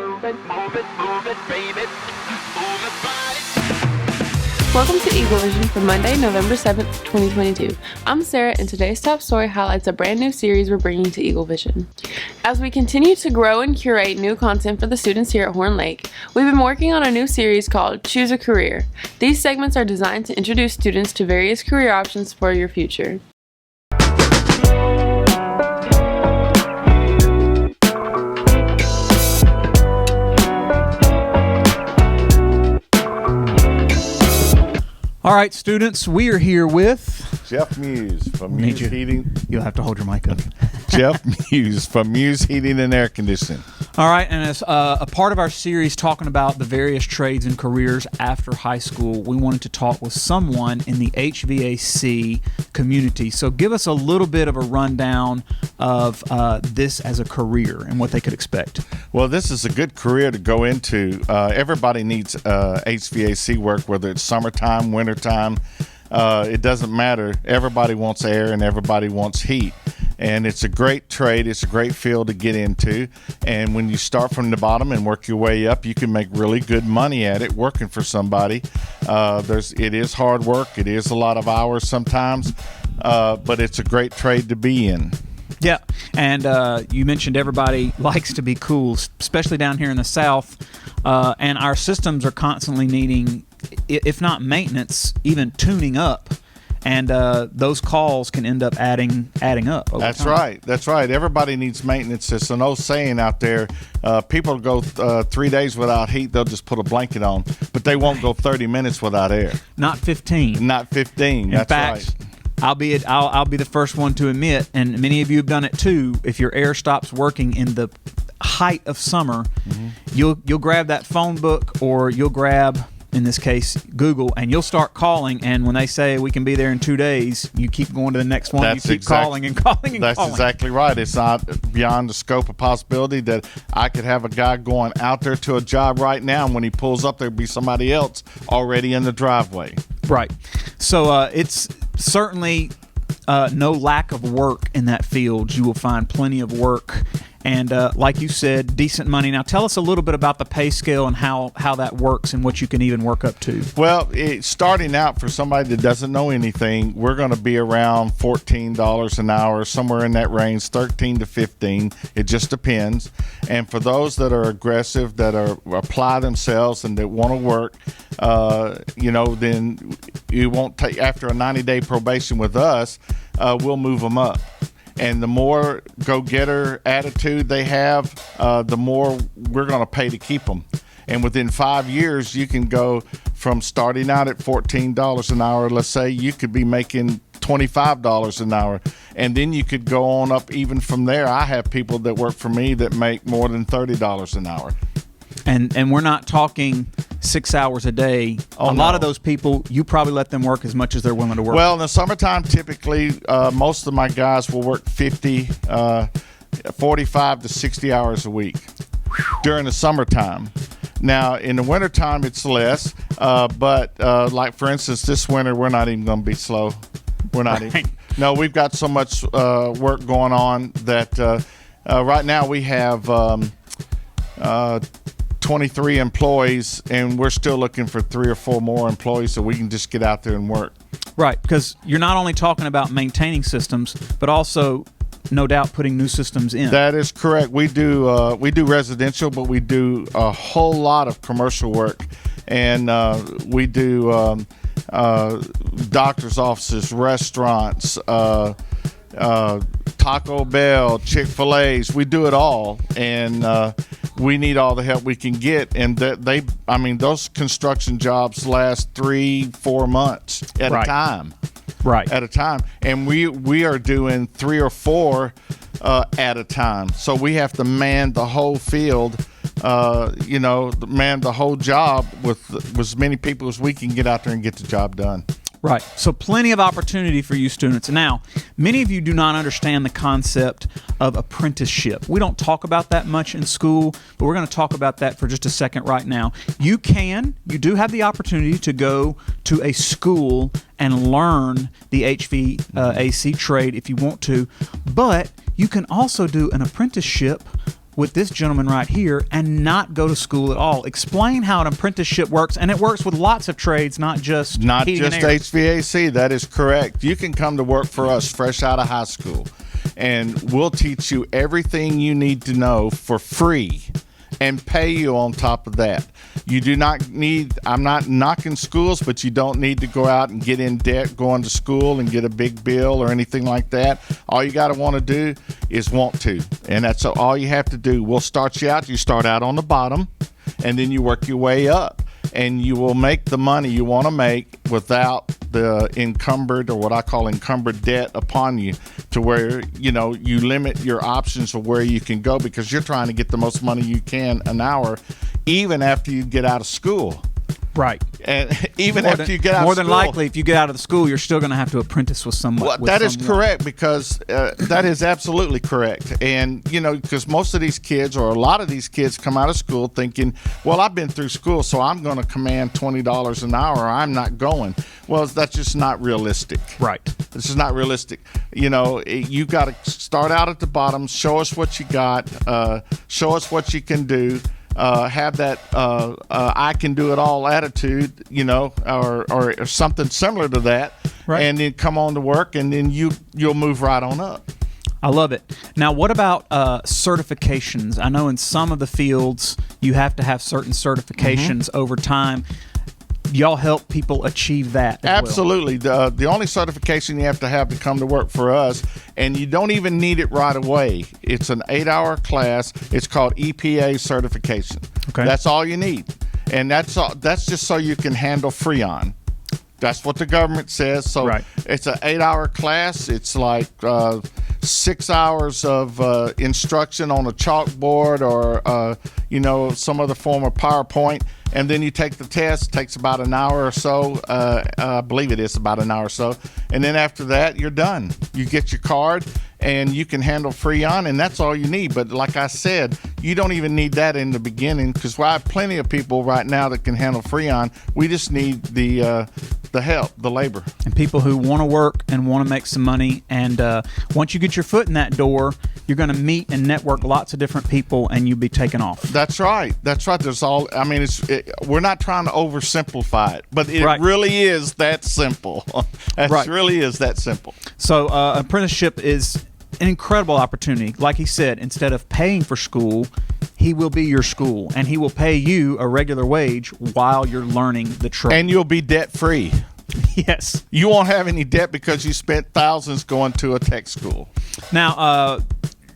baby. Move it, body. Welcome to Eagle Vision for Monday, November 7th, 2022. I'm Sarah, and today's top story highlights a brand new series we're bringing to Eagle Vision. As we continue to grow and curate new content for the students here at Horn Lake, we've been working on a new series called Choose a Career. These segments are designed to introduce students to various career options for your future. All right, students, we are here with Jeff Muse from Muse Heating. You'll have to hold your mic up. Jeff Muse from Muse Heating and Air Conditioning. All right, and as a part of our series talking about the various trades and careers after high school, we wanted to talk with someone in the HVAC community. So give us a little bit of a rundown of this as a career and what they could expect. Well, this is a good career to go into. Everybody needs HVAC work, whether it's summertime, wintertime. It doesn't matter. Everybody wants air and everybody wants heat. And it's a great trade. It's a great field to get into. And when you start from the bottom and work your way up, you can make really good money at it working for somebody. It is hard work. It is a lot of hours sometimes, but it's a great trade to be in. Yeah, and you mentioned everybody likes to be cool, especially down here in the South. And our systems are constantly needing, if not maintenance, even tuning up. And those calls can end up adding up over time. That's right. Everybody needs maintenance. It's an old saying out there. People go 3 days without heat. They'll just put a blanket on. But they won't go 30 minutes without air. Not 15. Not 15. That's right. I'll be the first one to admit, and many of you have done it too, if your air stops working in the height of summer, you'll grab that phone book, or you'll grab, in this case, Google, and you'll start calling, and when they say we can be there in 2 days, you keep going to the next one. You keep calling and calling and That's calling. exactly right. It's not beyond the scope of possibility that I could have a guy going out there to a job right now, and when he pulls up, there'd be somebody else already in the driveway. Right. So it's certainly no lack of work in that field. You will find plenty of work. And like you said, decent money. Now, tell us a little bit about the pay scale and how that works and what you can even work up to. Well, starting out for somebody that doesn't know anything, we're going to be around $14 an hour, somewhere in that range, 13 to 15. It just depends. And for those that are aggressive, that apply themselves and that want to work, then you won't take, after a 90-day probation with us, we'll move them up. And the more go-getter attitude they have, the more we're going to pay to keep them. And within 5 years, you can go from starting out at $14 an hour, let's say, you could be making $25 an hour. And then you could go on up even from there. I have people that work for me that make more than $30 an hour. And we're not talking 6 hours a day. A lot of those people, you probably let them work as much as they're willing to work. Well, in the summertime, typically, most of my guys will work 45 to 60 hours a week during the summertime. Now, in the wintertime, it's less. But like, for instance, this winter, we're not even going to be slow. We're not even. No, we've got so much work going on that right now we have 23 employees, and we're still looking for 3 or 4 more employees so we can just get out there and work. Right, because you're not only talking about maintaining systems, but also, no doubt, putting new systems in. That is correct. We do residential, but we do a whole lot of commercial work, and we do doctors' offices, restaurants, Taco Bell, Chick-fil-A's. We do it all, and we need all the help we can get. And those construction jobs last 3-4 months at a time. Right. At a time. And we are doing 3 or 4 at a time. So we have to man the whole field, man the whole job with as many people as we can get out there and get the job done. Right. So plenty of opportunity for you students. Now, many of you do not understand the concept of apprenticeship. We don't talk about that much in school, but we're going to talk about that for just a second right now. You do have the opportunity to go to a school and learn the HVAC trade if you want to, but you can also do an apprenticeship with this gentleman right here and not go to school at all. Explain how an apprenticeship works, and it works with lots of trades, not just heating and air. HVAC. That is correct. You can come to work for us fresh out of high school, and we'll teach you everything you need to know for free and pay you on top of that. You do not need, I'm not knocking schools, but you don't need to go out and get in debt going to school and get a big bill or anything like that. All you got to want to do is want to. And that's all you have to do. We'll start you out. You start out on the bottom, and then you work your way up. And you will make the money you want to make without the encumbered, or what I call encumbered debt upon you, to where, you know, you limit your options of where you can go because you're trying to get the most money you can an hour, even after you get out of school. Right. And even after you get out of school. More than likely, if you get out of the school, you're still going to have to apprentice with someone. Well, that is correct, because that is absolutely correct. And, you know, because most of these kids, or a lot of these kids, come out of school thinking, well, I've been through school, so I'm going to command $20 an hour, or I'm not going. Well, that's just not realistic. Right. This is not realistic. You know, you got to start out at the bottom, show us what you got, show us what you can do. Have that I can do it all attitude, you know, or something similar to that, right. And then come on to work, and then you'll move right on up. I love it. Now, what about certifications? I know in some of the fields you have to have certain certifications over time. Y'all help people achieve that as Absolutely. Well. The only certification you have to come to work for us, and you don't even need it right away. It's an 8-hour class. It's called EPA certification. Okay. That's all you need. And that's just so you can handle Freon. That's what the government says. So right. It's an 8-hour class. It's like 6 hours of instruction on a chalkboard, or you know, some other form of PowerPoint. And then you take the test. It takes about an hour or so. I believe it is about an hour or so. And then after that, you're done. You get your card, and you can handle Freon, and that's all you need. But like I said, you don't even need that in the beginning, because I have plenty of people right now that can handle Freon. We just need the help, the labor. And people who want to work and want to make some money. And once you get your foot in that door, you're going to meet and network lots of different people, and you'll be taken off. That's right. That's right. We're not trying to oversimplify it, but it right. really is that simple. It right. really is that simple. So apprenticeship is an incredible opportunity. Like he said, instead of paying for school, he will be your school, and he will pay you a regular wage while you're learning the trade. And you'll be debt-free. Yes. You won't have any debt because you spent thousands going to a tech school. Now,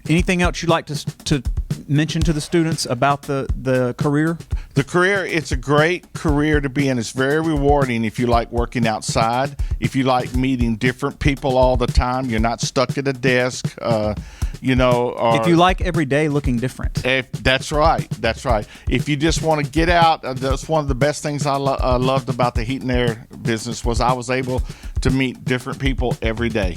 anything else you'd like to mention to the students about the career? The career, it's a great career to be in. It's very rewarding if you like working outside, if you like meeting different people all the time. You're not stuck at a desk, you know. Or if you like every day looking different. That's right. That's right. If you just want to get out, that's one of the best things I loved about the heat and air business, was I was able to meet different people every day.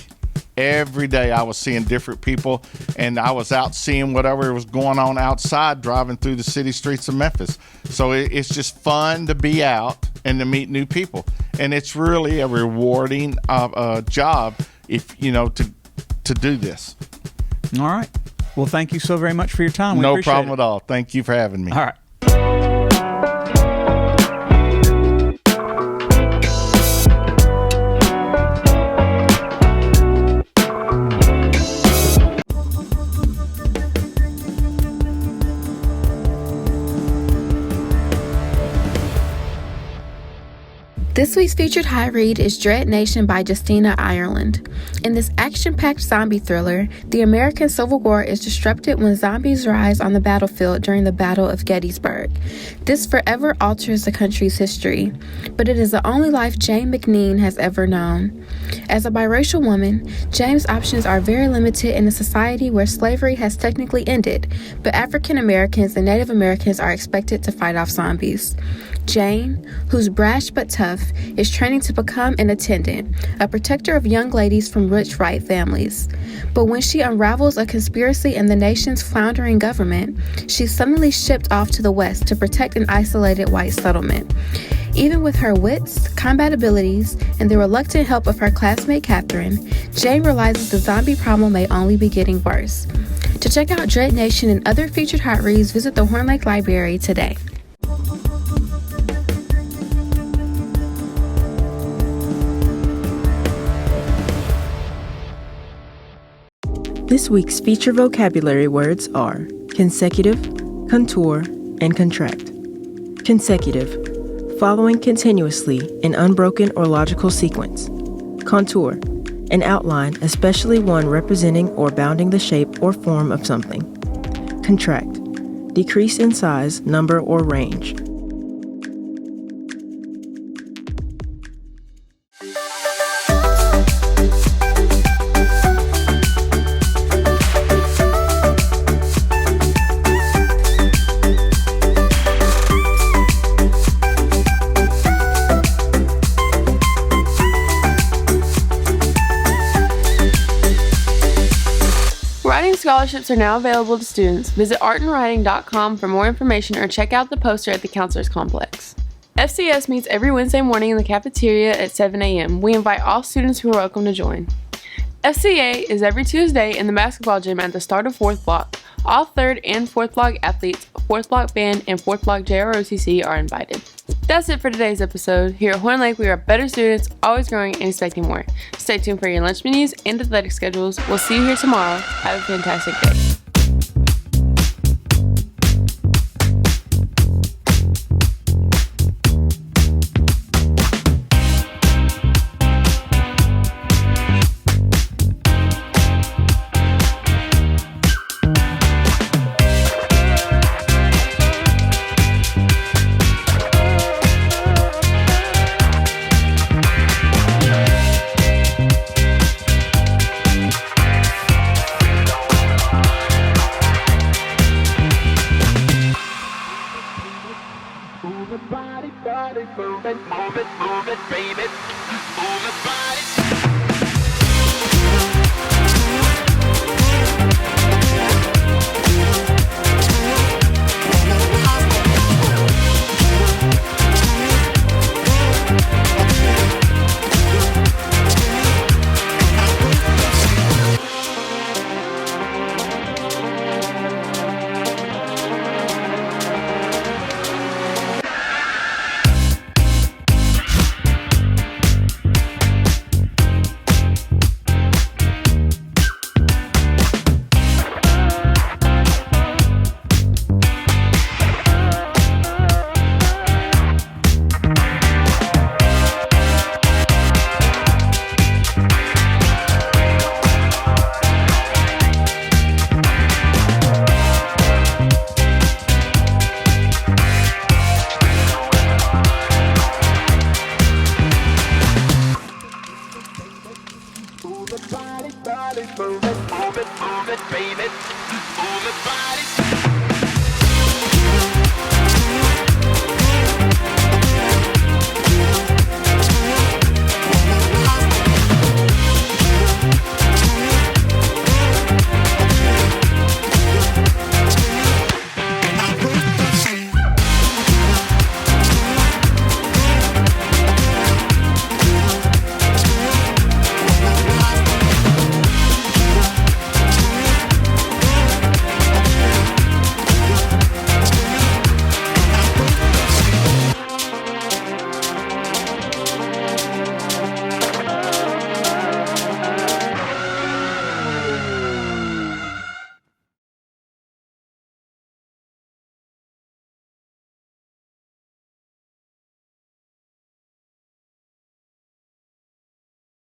Every day I was seeing different people, and I was out seeing whatever was going on outside, driving through the city streets of Memphis. So it's just fun to be out and to meet new people, and it's really a rewarding job, if you know, to do this. All right. Well, thank you so very much for your time. No problem at all. Thank you for having me. All right. This week's featured high read is Dread Nation by Justina Ireland. In this action-packed zombie thriller, the American Civil War is disrupted when zombies rise on the battlefield during the Battle of Gettysburg. This forever alters the country's history, but it is the only life Jane McNean has ever known. As a biracial woman, Jane's options are very limited in a society where slavery has technically ended, but African Americans and Native Americans are expected to fight off zombies. Jane, who's brash but tough, is training to become an attendant, a protector of young ladies from rich white families. But when she unravels a conspiracy in the nation's floundering government, she's suddenly shipped off to the West to protect an isolated white settlement. Even with her wits, combat abilities, and the reluctant help of her classmate Catherine, Jane realizes the zombie problem may only be getting worse. To check out Dread Nation and other featured hot reads, visit the Horn Lake Library today. This week's feature vocabulary words are consecutive, contour, and contract. Consecutive, following continuously in unbroken or logical sequence. Contour, an outline, especially one representing or bounding the shape or form of something. Contract, decrease in size, number, or range. Writing scholarships are now available to students. Visit artandwriting.com for more information or check out the poster at the Counselors Complex. FCS meets every Wednesday morning in the cafeteria at 7 a.m. We invite all students who are welcome to join. FCA is every Tuesday in the basketball gym at the start of 4th block. All 3rd and 4th block athletes, 4th block band, and 4th block JROTC are invited. That's it for today's episode. Here at Horn Lake, we are better students, always growing and expecting more. Stay tuned for your lunch menus and athletic schedules. We'll see you here tomorrow. Have a fantastic day. Move it, baby. Move it, body.